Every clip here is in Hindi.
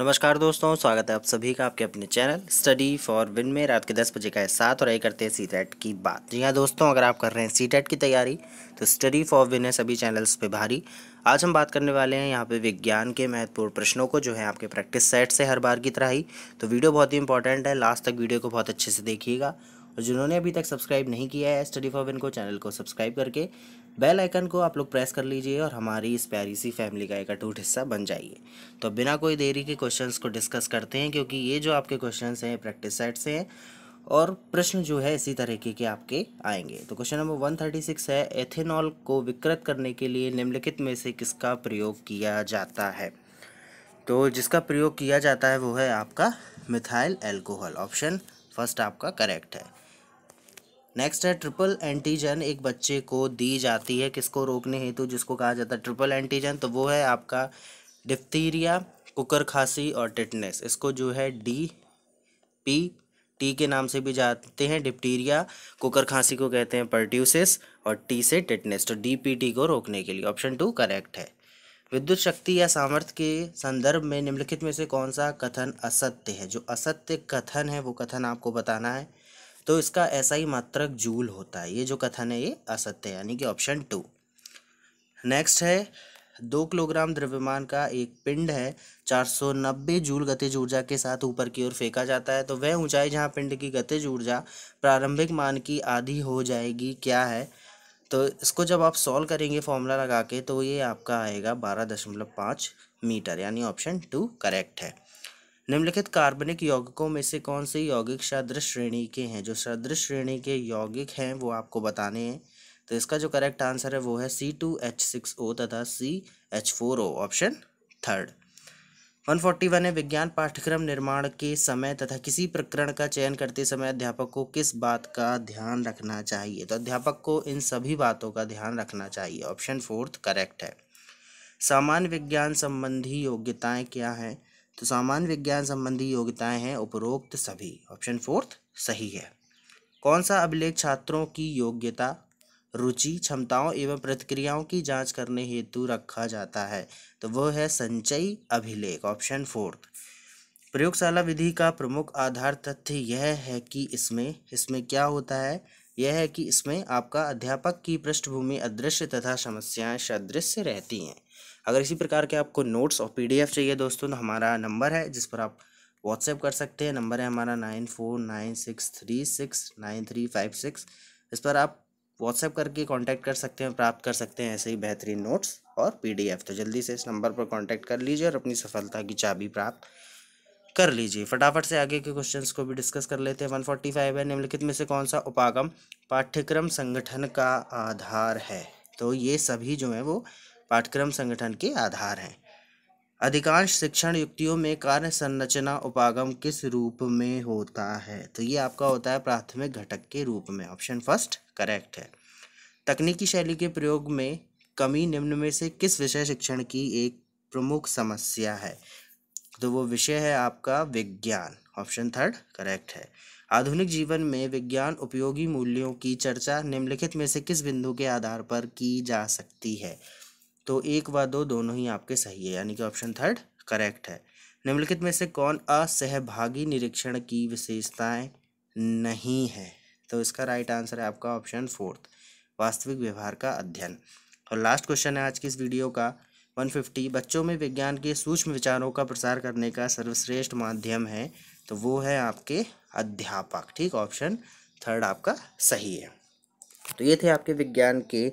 नमस्कार दोस्तों, स्वागत है आप सभी का आपके अपने चैनल स्टडी फॉर विन में। रात के 10 बजे का है 7 और आइए करते हैं सीटेट की बात। जी हाँ दोस्तों, अगर आप कर रहे हैं सीटेट की तैयारी तो स्टडी फॉर विन है सभी चैनल्स पे भारी। आज हम बात करने वाले हैं यहाँ पे विज्ञान के महत्वपूर्ण प्रश्नों को, जो है आपके प्रैक्टिस सेट से हर बार की तरह ही। तो वीडियो बहुत ही इंपॉर्टेंट है, लास्ट तक वीडियो को बहुत अच्छे से देखिएगा। और जिन्होंने अभी तक सब्सक्राइब नहीं किया है स्टडी फॉर विन को, चैनल को सब्सक्राइब करके बेल आइकन को आप लोग प्रेस कर लीजिए और हमारी इस प्यारी सी फैमिली का एक अटूट हिस्सा बन जाइए। तो बिना कोई देरी के क्वेश्चंस को डिस्कस करते हैं, क्योंकि ये जो आपके क्वेश्चंस हैं प्रैक्टिस सेट से हैं और प्रश्न जो है इसी तरीके के आपके आएंगे। तो क्वेश्चन नंबर 136 है, एथेनॉल को विकृत करने के लिए निम्नलिखित में से किसका प्रयोग किया जाता है। तो जिसका प्रयोग किया जाता है वो है आपका मिथाइल एल्कोहल। ऑप्शन फर्स्ट आपका करेक्ट है। नेक्स्ट है, ट्रिपल एंटीजन एक बच्चे को दी जाती है किसको रोकने हेतु, जिसको कहा जाता है ट्रिपल एंटीजन। तो वो है आपका डिप्थीरिया, कुकर खांसी और टिटनेस। इसको जो है टी के नाम से भी जानते हैं। डिप्थीरिया, कुकर खांसी को कहते हैं पर्ट्यूसिस और टी से टिटनेस। तो DPT को रोकने के लिए ऑप्शन 2 करेक्ट है। विद्युत शक्ति या सामर्थ्य के संदर्भ में निम्नलिखित में से कौन सा कथन असत्य है। जो असत्य कथन है वो कथन आपको बताना है। तो इसका SI मात्रक जूल होता है। ये जो कथन है ये असत्य है, यानी कि ऑप्शन 2। नेक्स्ट है, 2 किलोग्राम द्रव्यमान का एक पिंड है, 490 जूल गतिज ऊर्जा के साथ ऊपर की ओर फेंका जाता है। तो वह ऊंचाई जहां पिंड की गतिज ऊर्जा प्रारंभिक मान की आधी हो जाएगी क्या है। तो इसको जब आप सॉल्व करेंगे फॉर्मूला लगा के तो ये आपका आएगा 12.5 मीटर, यानी ऑप्शन 2 करेक्ट है। निम्नलिखित कार्बनिक यौगिकों में से कौन से यौगिक सदृश श्रेणी के हैं। जो सदृश श्रेणी के यौगिक हैं वो आपको बताने हैं। तो इसका जो करेक्ट आंसर है वो है C2H6O तथा CH4O, ऑप्शन थर्ड। 141 है, विज्ञान पाठ्यक्रम निर्माण के समय तथा किसी प्रकरण का चयन करते समय अध्यापक को किस बात का ध्यान रखना चाहिए। तो अध्यापक को इन सभी बातों का ध्यान रखना चाहिए, ऑप्शन फोर्थ करेक्ट है। सामान्य विज्ञान संबंधी योग्यताएं क्या हैं। तो सामान्य विज्ञान संबंधी योग्यताएं हैं उपरोक्त सभी, ऑप्शन फोर्थ सही है। कौन सा अभिलेख छात्रों की योग्यता, रुचि, क्षमताओं एवं प्रतिक्रियाओं की जांच करने हेतु रखा जाता है। तो वह है संचयी अभिलेख, ऑप्शन फोर्थ। प्रयोगशाला विधि का प्रमुख आधार तथ्य यह है कि इसमें क्या होता है। यह है कि इसमें आपका अध्यापक की पृष्ठभूमि अदृश्य तथा समस्याएं सदृश्य रहती हैं। अगर इसी प्रकार के आपको नोट्स और PDF चाहिए दोस्तों तो हमारा नंबर है जिस पर आप व्हाट्सएप कर सकते हैं। नंबर है हमारा 9496369356। इस पर आप व्हाट्सएप करके कांटेक्ट कर सकते हैं, प्राप्त कर सकते हैं ऐसे ही बेहतरीन नोट्स और PDF। तो जल्दी से इस नंबर पर कांटेक्ट कर लीजिए और अपनी सफलता की चाबी प्राप्त कर लीजिए। फटाफट से आगे के क्वेश्चंस को भी डिस्कस कर लेते हैं। 145 है, निम्नलिखित में से कौन सा उपागम पाठ्यक्रम संगठन का आधार है। तो ये सभी जो है वो पाठ्यक्रम संगठन के आधार हैं। अधिकांश शिक्षण युक्तियों में कार्य संरचना उपागम किस रूप में होता है। तो ये आपका होता है प्राथमिक घटक के रूप में, ऑप्शन फर्स्ट करेक्ट है। तकनीकी शैली के प्रयोग में कमी निम्न में से किस विषय शिक्षण की एक प्रमुख समस्या है। तो वो विषय है आपका विज्ञान, ऑप्शन थर्ड करेक्ट है। आधुनिक जीवन में विज्ञान उपयोगी मूल्यों की चर्चा निम्नलिखित में से किस बिंदु के आधार पर की जा सकती है। तो 1 व 2 दोनों ही आपके सही है, यानी कि ऑप्शन थर्ड करेक्ट है। निम्नलिखित में से कौन असहभागी निरीक्षण की विशेषताएं नहीं है। तो इसका राइट आंसर है आपका ऑप्शन फोर्थ, वास्तविक व्यवहार का अध्ययन। और लास्ट क्वेश्चन है आज की इस वीडियो का 150, बच्चों में विज्ञान के सूक्ष्म विचारों का प्रसार करने का सर्वश्रेष्ठ माध्यम है। तो वो है आपके अध्यापक, ठीक, ऑप्शन थर्ड आपका सही है। तो ये थे आपके विज्ञान के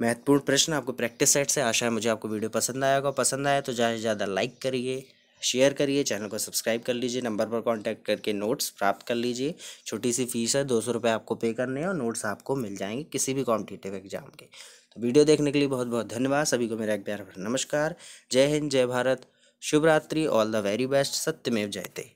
महत्वपूर्ण प्रश्न आपको प्रैक्टिस सेट से। आशा है मुझे आपको वीडियो पसंद आया होगा। पसंद आया तो ज़्यादा से ज़्यादा लाइक करिए, शेयर करिए, चैनल को सब्सक्राइब कर लीजिए, नंबर पर कांटेक्ट करके नोट्स प्राप्त कर लीजिए। छोटी सी फीस है, 200 रुपये आपको पे करने हैं और नोट्स आपको मिल जाएंगे किसी भी कॉम्पिटिटिव एग्जाम के। तो वीडियो देखने के लिए बहुत बहुत धन्यवाद। सभी को मेरा एक प्यार भरा नमस्कार। जय हिंद, जय भारत, शुभ रात्रि, ऑल द वेरी बेस्ट, सत्यमेव जयते।